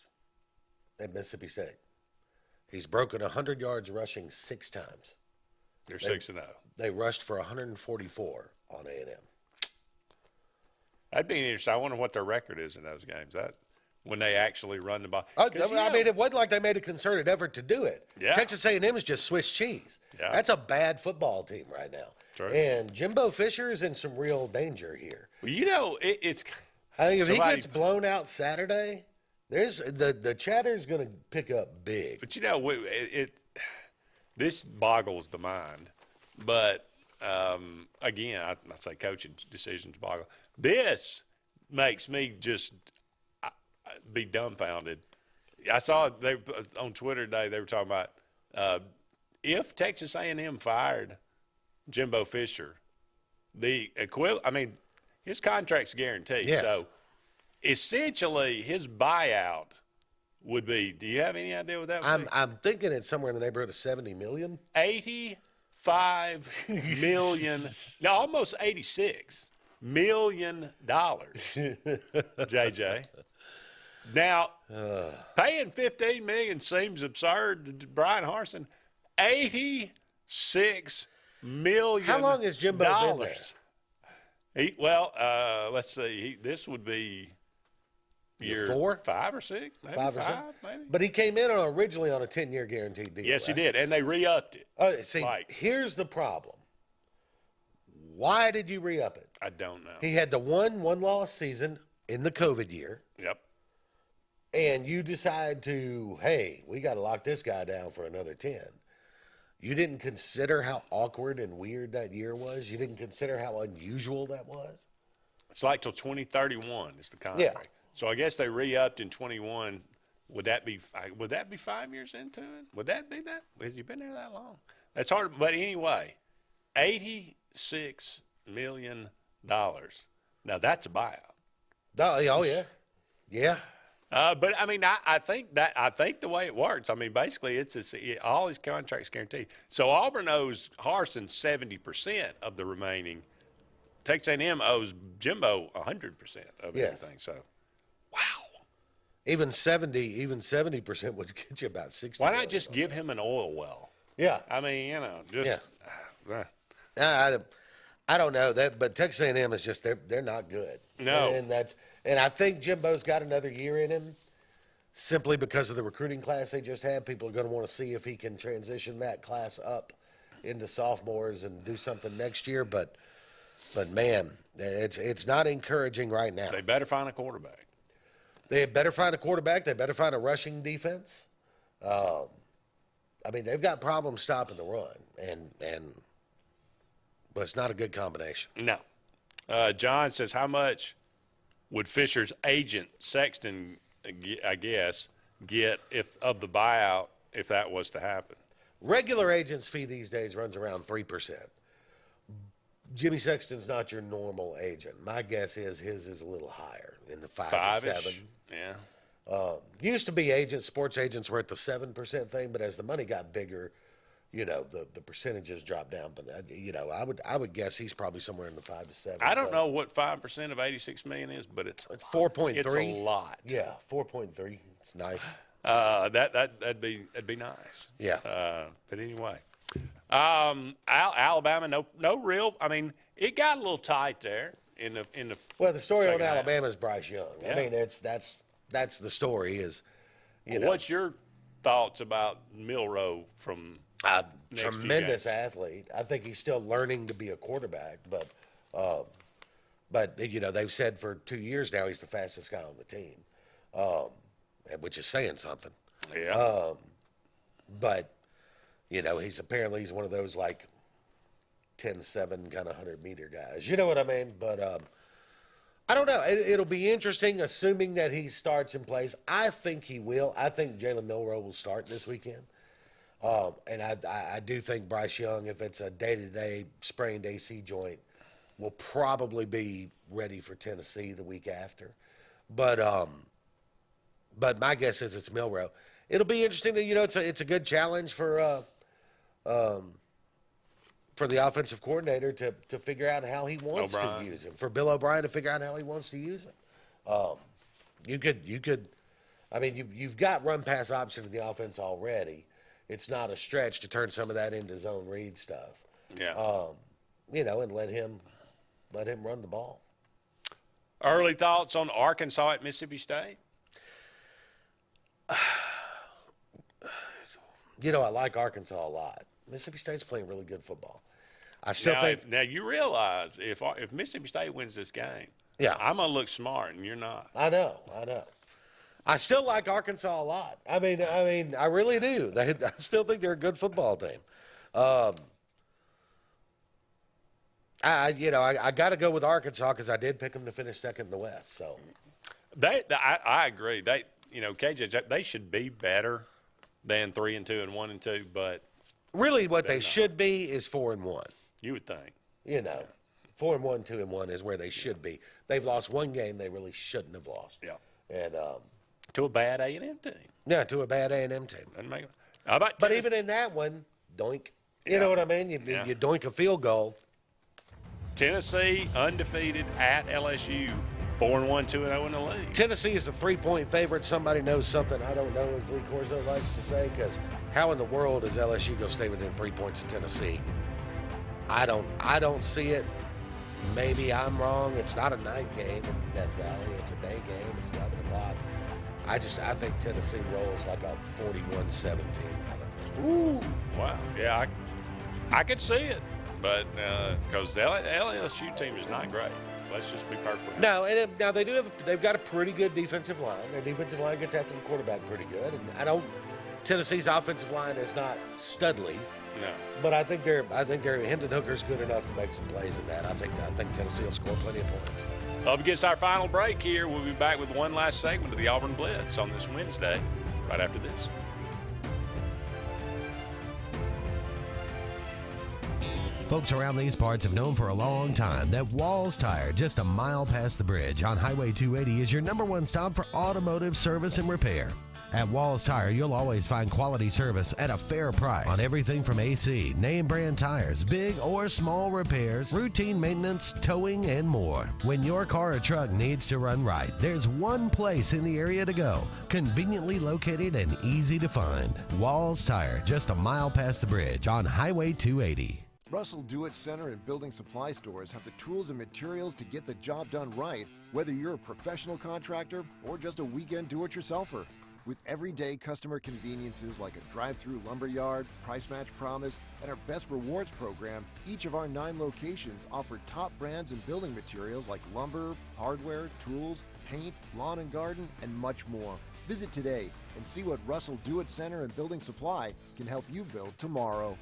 at Mississippi State, he's broken 100 yards rushing 6 times. They're 6-0. They rushed for 144 on A&M. That'd be interesting. I wonder what their record is in those games. When they actually run the ball. It wasn't like they made a concerted effort to do it. Yeah. Texas A&M is just Swiss cheese. Yeah. That's a bad football team right now. True. And Jimbo Fisher is in some real danger here. Well, it's. I think if he gets blown out Saturday, there's the chatter's going to pick up big. But this boggles the mind. But again, I say coaching decisions boggle. This makes me just be dumbfounded. I saw on Twitter today they were talking about if Texas A&M fired Jimbo Fisher, the equivalent. I mean, his contract's guaranteed. Yes. So essentially, his buyout would be. Do you have any idea what that would be? I'm thinking it's somewhere in the neighborhood of $70 million. $85 million. No, almost $86 million. JJ. Now, paying $15 million seems absurd to Brian Harsin. $86 million. How long has Jimbo been there? Let's see. This would be year 4, 5 or 6, maybe 5 or 6. maybe. But he came in originally on a 10-year guaranteed deal. Yes, right? he did, and they re-upped it. Here's the problem. Why did you re-up it? I don't know. He had the one-loss season in the COVID year. Yep. And you decide hey, we got to lock this guy down for another 10. You didn't consider how awkward and weird that year was? You didn't consider how unusual that was? It's like till 2031 is the contract. Yeah. So I guess they re-upped in 21. Would that be 5 years into it? Would that be that? Has he been there that long? That's hard. But anyway, $86 million. Now that's a buyout. Oh yeah. Yeah. But I mean, I think the way it works. I mean, basically, all his contracts guaranteed. So Auburn owes Harsin 70% of the remaining. Texas A&M owes Jimbo 100% of everything. So, wow. Even 70% would get you about 60. Why not just give him an oil well? Yeah. I mean, just. Yeah. I don't know that, but Texas A&M is just they're not good. No. And I think Jimbo's got another year in him, simply because of the recruiting class they just had. People are going to want to see if he can transition that class up into sophomores and do something next year. But man, it's not encouraging right now. They better find a quarterback. They better find a quarterback. They better find a rushing defense. I mean, they've got problems stopping the run, but it's not a good combination. No. John says, how much would Fisher's agent, Sexton, I guess, get of the buyout if that was to happen? Regular agent's fee these days runs around 3%. Jimmy Sexton's not your normal agent. My guess is his is a little higher, in the 5 to 7. Yeah. Used to be sports agents were at the 7% thing, but as the money got bigger, the percentages dropped down. But I would guess he's probably somewhere in the 5 to 7. I don't know what 5% of $86 million is, but it's 4.3. It's a lot. Yeah, 4.3. It's nice. That'd be nice. Yeah. But anyway, Alabama, no real. I mean, it got a little tight there in the Well, the story on second half. Alabama is Bryce Young. Yeah. I mean, that's the story. Is you know, what's your thoughts about Milroe from next few tremendous games? athlete. I think he's still learning to be a quarterback, but you know, they've said for 2 years now he's the fastest guy on the team, which is saying something. Yeah. But you know, he's one of those like 10-7 kind of 100-meter guys. You know what I mean? But I don't know. It'll be interesting, assuming that he starts and plays. I think he will. I think Jalen Milroe will start this weekend. And I do think Bryce Young, if it's a day-to-day sprained AC joint, will probably be ready for Tennessee the week after. But my guess is it's Milroe. It'll be interesting to, you know, it's a good challenge for the offensive coordinator to figure out how he wants to use him. For Bill O'Brien to figure out how he wants to use him. You could, I mean, you've got run-pass option in the offense already. It's not a stretch to turn some of that into zone read stuff. Yeah. You know, and let him run the ball. Early thoughts on Arkansas at Mississippi State? You know, I like Arkansas a lot. Mississippi State's playing really good football. I still think. Now you realize if Mississippi State wins this game, yeah, I'm gonna look smart and you're not. I know. I still like Arkansas a lot. I mean, I really do. I still think they're a good football team. I got to go with Arkansas because I did pick them to finish second in the West. So, I agree. KJ, they should be better than 3-2 and 1-2, but really, what they should be is 4-1. You would think. You know, 4-1, 2-1 is where they should be. They've lost one game they really shouldn't have lost. Yeah. And to a bad A&M team. Yeah, to a bad A&M team. How about but even in that one, doink. You know what I mean? You doink a field goal. Tennessee undefeated at LSU, 4-1, 2-0 in the league. Tennessee is a 3-point favorite. Somebody knows something I don't know, as Lee Corso likes to say, because how in the world is LSU going to stay within 3 points of Tennessee? I don't see it. Maybe I'm wrong. It's not a night game in Death Valley. It's a day game. It's 11 o'clock. I think Tennessee rolls like a 41-17 kind of thing. Ooh, wow. Yeah, I could see it, but because the LSU team is not great. Let's just be perfect. No, and now they've got a pretty good defensive line. Their defensive line gets after the quarterback pretty good, and Tennessee's offensive line is not studly. No. But I think their Hendon Hooker's good enough to make some plays in that. I think Tennessee will score plenty of points. Up against our final break here. We'll be back with one last segment of the Auburn Blitz on this Wednesday, right after this. Folks around these parts have known for a long time that Walls Tire, just a mile past the bridge on Highway 280, is your #1 stop for automotive service and repair. At Walls Tire, you'll always find quality service at a fair price on everything from AC, name brand tires, big or small repairs, routine maintenance, towing, and more. When your car or truck needs to run right, there's one place in the area to go, conveniently located and easy to find. Walls Tire, just a mile past the bridge on Highway 280. Russell Do-It Center and building supply stores have the tools and materials to get the job done right, whether you're a professional contractor or just a weekend do-it-yourselfer. With everyday customer conveniences like a drive-through lumberyard, price match promise, and our Best Rewards program, each of our 9 locations offer top brands and building materials like lumber, hardware, tools, paint, lawn and garden, and much more. Visit today and see what Russell Do-It Center and Building Supply can help you build tomorrow.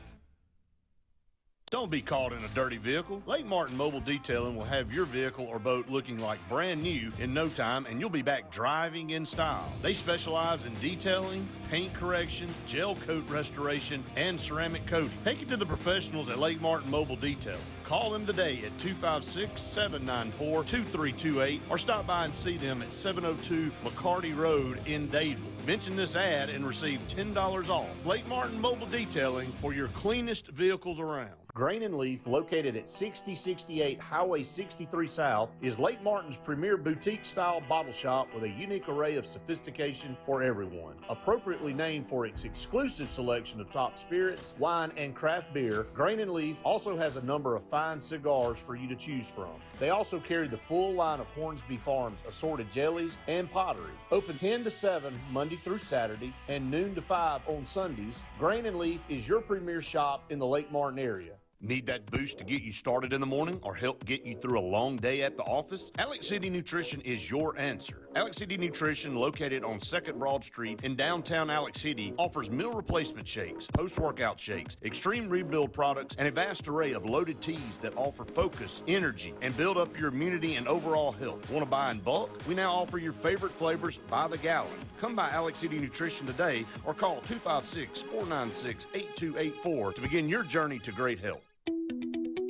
Don't be caught in a dirty vehicle. Lake Martin Mobile Detailing will have your vehicle or boat looking like brand new in no time, and you'll be back driving in style. They specialize in detailing, paint correction, gel coat restoration, and ceramic coating. Take it to the professionals at Lake Martin Mobile Detailing. Call them today at 256-794-2328 or stop by and see them at 702 McCarty Road in Dadeville. Mention this ad and receive $10 off. Lake Martin Mobile Detailing for your cleanest vehicles around. Grain and Leaf, located at 6068 Highway 63 South, is Lake Martin's premier boutique-style bottle shop with a unique array of sophistication for everyone. Appropriately named for its exclusive selection of top spirits, wine, and craft beer, Grain and Leaf also has a number of fine cigars for you to choose from. They also carry the full line of Hornsby Farms assorted jellies and pottery. Open 10 to 7 Monday through Saturday and noon to 5 on Sundays, Grain and Leaf is your premier shop in the Lake Martin area. Need that boost to get you started in the morning or help get you through a long day at the office? Alex City Nutrition is your answer. Alex City Nutrition, located on 2nd Broad Street in downtown Alex City, offers meal replacement shakes, post-workout shakes, extreme rebuild products, and a vast array of loaded teas that offer focus, energy, and build up your immunity and overall health. Want to buy in bulk? We now offer your favorite flavors by the gallon. Come by Alex City Nutrition today or call 256-496-8284 to begin your journey to great health.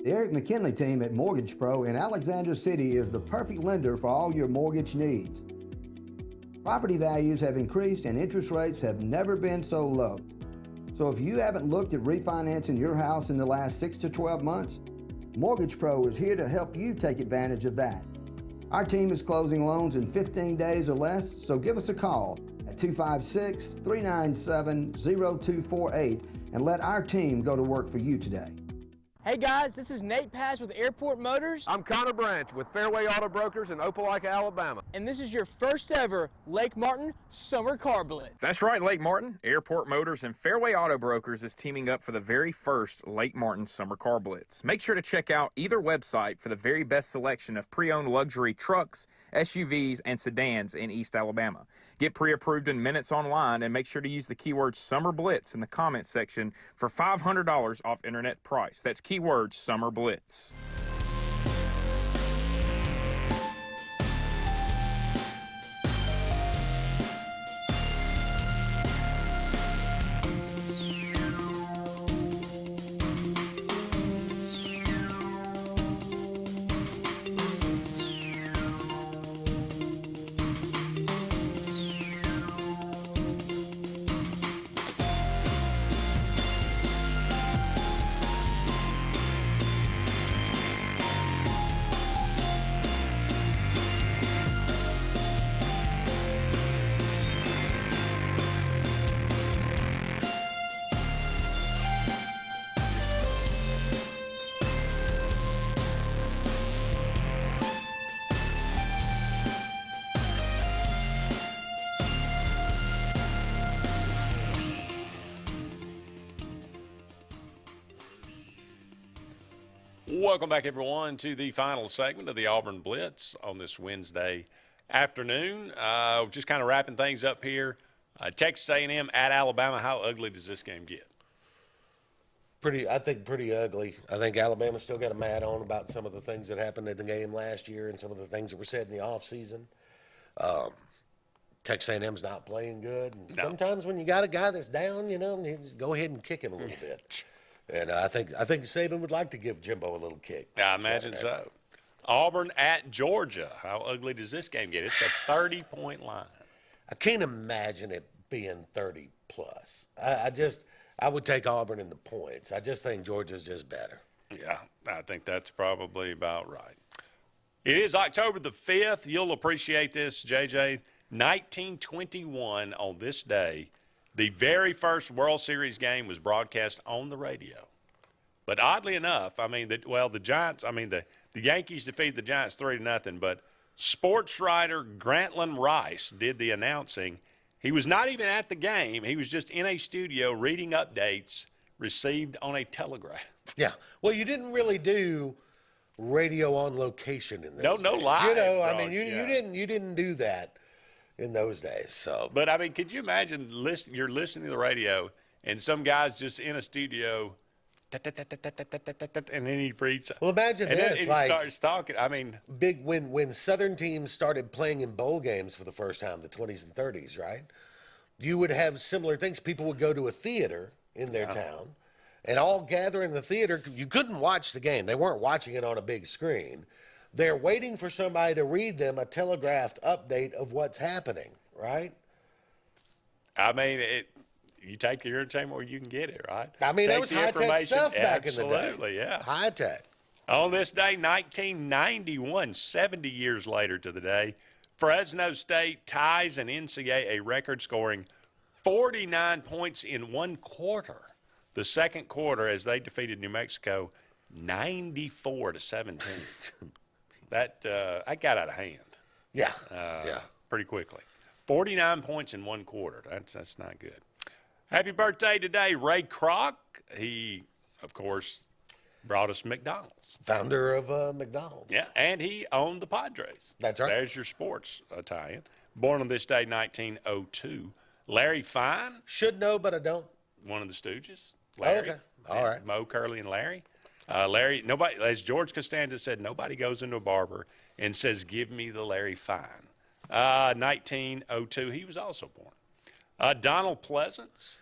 The Eric McKinley team at Mortgage Pro in Alexander City is the perfect lender for all your mortgage needs. Property values have increased and interest rates have never been so low. So if you haven't looked at refinancing your house in the last 6 to 12 months, Mortgage Pro is here to help you take advantage of that. Our team is closing loans in 15 days or less, so give us a call at 256-397-0248 and let our team go to work for you today. Hey guys, this is Nate Pass with Airport Motors. I'm Connor Branch with Fairway Auto Brokers in Opelika, Alabama. And this is your first ever Lake Martin Summer Car Blitz. That's right, Lake Martin. Airport Motors and Fairway Auto Brokers is teaming up for the very first Lake Martin Summer Car Blitz. Make sure to check out either website for the very best selection of pre-owned luxury trucks, SUVs, and sedans in East Alabama. Get pre-approved in minutes online and make sure to use the keyword Summer Blitz in the comment section for $500 off internet price. That's keyword Summer Blitz. Welcome back, everyone, to the final segment of the Auburn Blitz on this Wednesday afternoon. Just kind of wrapping things up here. Texas A&M at Alabama. How ugly does this game get? I think pretty ugly. I think Alabama still got a mad on about some of the things that happened in the game last year and some of the things that were said in the offseason. Texas A&M's not playing good. And sometimes when you got a guy that's down, you just go ahead and kick him a little bit. And I think Saban would like to give Jimbo a little kick. I imagine so. Auburn at Georgia. How ugly does this game get? It's a 30-point line. I can't imagine it being 30-plus. I would take Auburn in the points. I just think Georgia's just better. Yeah, I think that's probably about right. It is October the 5th. You'll appreciate this, JJ. 1921 on this day. The very first World Series game was broadcast on the radio. But oddly enough, the Giants, the Yankees defeated the Giants 3-0, but sports writer Grantland Rice did the announcing. He was not even at the game. He was just in a studio reading updates received on a telegraph. Yeah. Well, you didn't really do radio on location in those days. No live. You didn't do that in those days. So, but could you imagine you're listening to the radio and some guy's just in a studio, and then he reads. Well, imagine and this. Then he starts talking. Big when Southern teams started playing in bowl games for the first time, the 20s and 30s, right? You would have similar things. People would go to a theater in their town and all gather in the theater. You couldn't watch the game. They weren't watching it on a big screen. They're waiting for somebody to read them a telegraphed update of what's happening, right? you take the entertainment where you can get it, right? I mean, that Take was the high-tech information. stuff back in the day. Absolutely, yeah. High-tech. On this day, 1991, 70 years later to the day, Fresno State ties an NCAA record, scoring 49 points in one quarter. The second quarter, as they defeated New Mexico 94-17. That got out of hand. Yeah. Pretty quickly. 49 points in one quarter. That's not good. Happy birthday today, Ray Kroc. He, of course, brought us McDonald's. Founder of McDonald's. Yeah, and he owned the Padres. That's right. There's your sports Italian. Born on this day, 1902. Larry Fine. Should know, but I don't. One of the Stooges. Larry. Okay. All right. Mo, Curly, and Larry. Larry, nobody, as George Costanza said, nobody goes into a barber and says, "Give me the Larry Fine." 1902, he was also born. Donald Pleasance.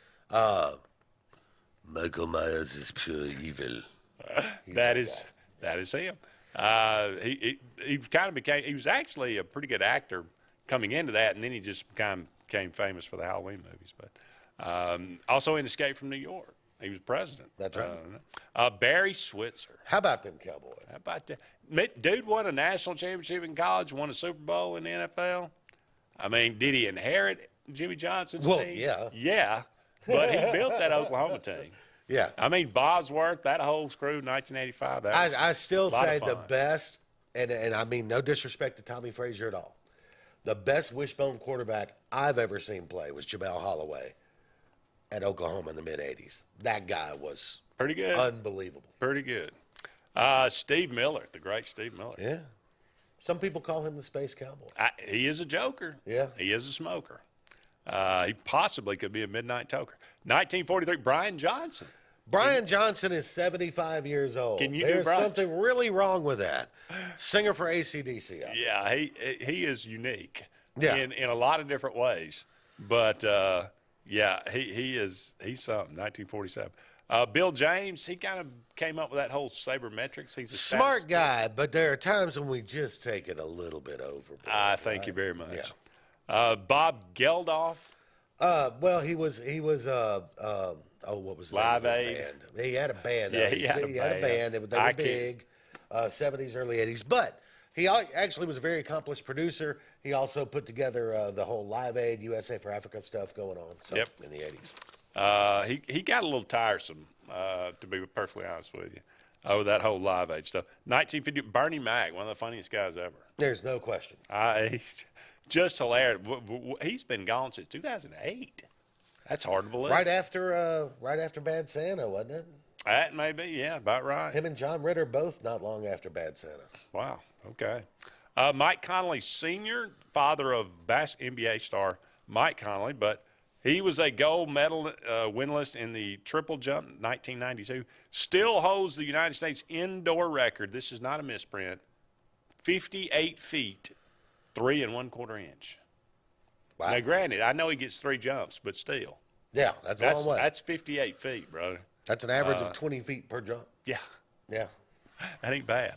Michael Myers is pure evil. That is him. He kind of became. He was actually a pretty good actor coming into that, and then he just became famous for the Halloween movies. But also in Escape from New York, he was president. That's right. Barry Switzer. How about them Cowboys? How about that? Dude won a national championship in college, won a Super Bowl in the NFL. I mean, did he inherit Jimmy Johnson's team? Yeah. Yeah, but he built that Oklahoma team. Yeah. I mean, Bosworth, that whole crew, 1985. That was I still a lot say of the fun. best, and I mean no disrespect to Tommy Frazier at all. The best wishbone quarterback I've ever seen play was Jamel Holloway at Oklahoma in the mid-'80s. That guy was pretty good. Unbelievable. Pretty good. Steve Miller, the great Steve Miller. Yeah. Some people call him the Space Cowboy. He is a joker. Yeah. He is a smoker. He possibly could be a midnight toker. 1943, Brian Johnson. Brian Johnson is 75 years old. Can you do There's Brian? something really wrong with that. Singer for AC/DC. Yeah, he is unique. Yeah. In a lot of different ways. But yeah, he's something. 1947. Bill James, he kind of came up with that whole sabermetrics. He's a Smart guy, but there are times when we just take it a little bit overboard. Thank you very much. Yeah. Bob Geldof. Well, he was what was the name of Live his Aid. band? He had a band. Yeah, he had a band. They were I big, 70s, early 80s. But he actually was a very accomplished producer. He also put together the whole Live Aid, USA for Africa stuff going on in the 80s. He got a little tiresome, to be perfectly honest with you, over that whole Live Aid stuff. 1950, Bernie Mac, one of the funniest guys ever. There's no question. Just hilarious. He's been gone since 2008. That's hard to believe. Right after Bad Santa, wasn't it? That may be, yeah, about right. Him and John Ritter both not long after Bad Santa. Wow, okay. Mike Conley Sr., father of NBA star Mike Conley, but he was a gold medal winless in the triple jump 1992. Still holds the United States indoor record. This is not a misprint. 58 feet, 3 1/4 inch. Wow. Now, granted, I know he gets 3 jumps, but still. Yeah, that's a long way. That's 58 feet, brother. That's an average of 20 feet per jump. Yeah. Yeah. That ain't bad.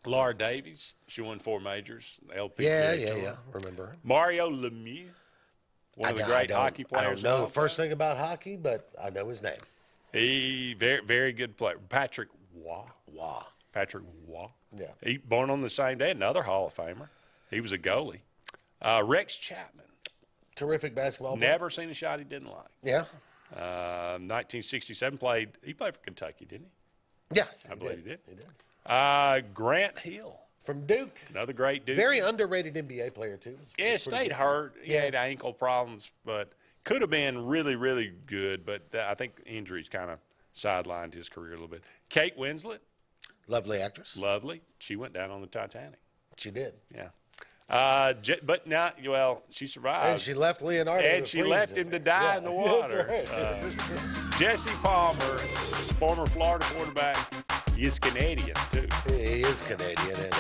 Laura Davies, she won 4 majors. The LPGA Tour. Yeah. Remember her. Mario Lemieux, one of the great hockey players. I don't know the first thing about hockey, but I know his name. He very, very good player. Patrick Waugh. Patrick Waugh. Yeah. He born on the same day. Another Hall of Famer. He was a goalie. Rex Chapman. Terrific basketball player. Never seen a shot he didn't like. Yeah. 1967 he played for Kentucky, didn't he? Yes, I believe he did. He did. Grant Hill. From Duke. Another great Duke. Very underrated NBA player, too. Yeah, stayed hurt. He had ankle problems, but could have been really, really good. But I think injuries kind of sidelined his career a little bit. Kate Winslet. Lovely actress. Lovely. She went down on the Titanic. She did. Yeah. But now, she survived. And she left Leonardo. And she left him to die in the water. Jesse Palmer, former Florida quarterback, is Canadian, too. He is Canadian, and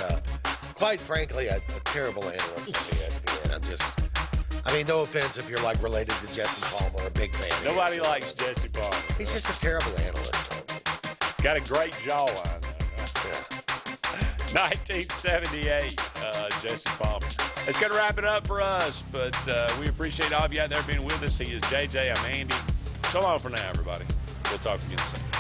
quite frankly, a terrible analyst on ESPN. No offense if you're related to Jesse Palmer, a big fan. Nobody likes Jesse Palmer. He's just a terrible analyst. Got a great jawline. 1978, Jesse Palmer. That's going to wrap it up for us, but we appreciate all of you out there being with us. He is JJ. I'm Andy. So long for now, everybody. We'll talk again soon.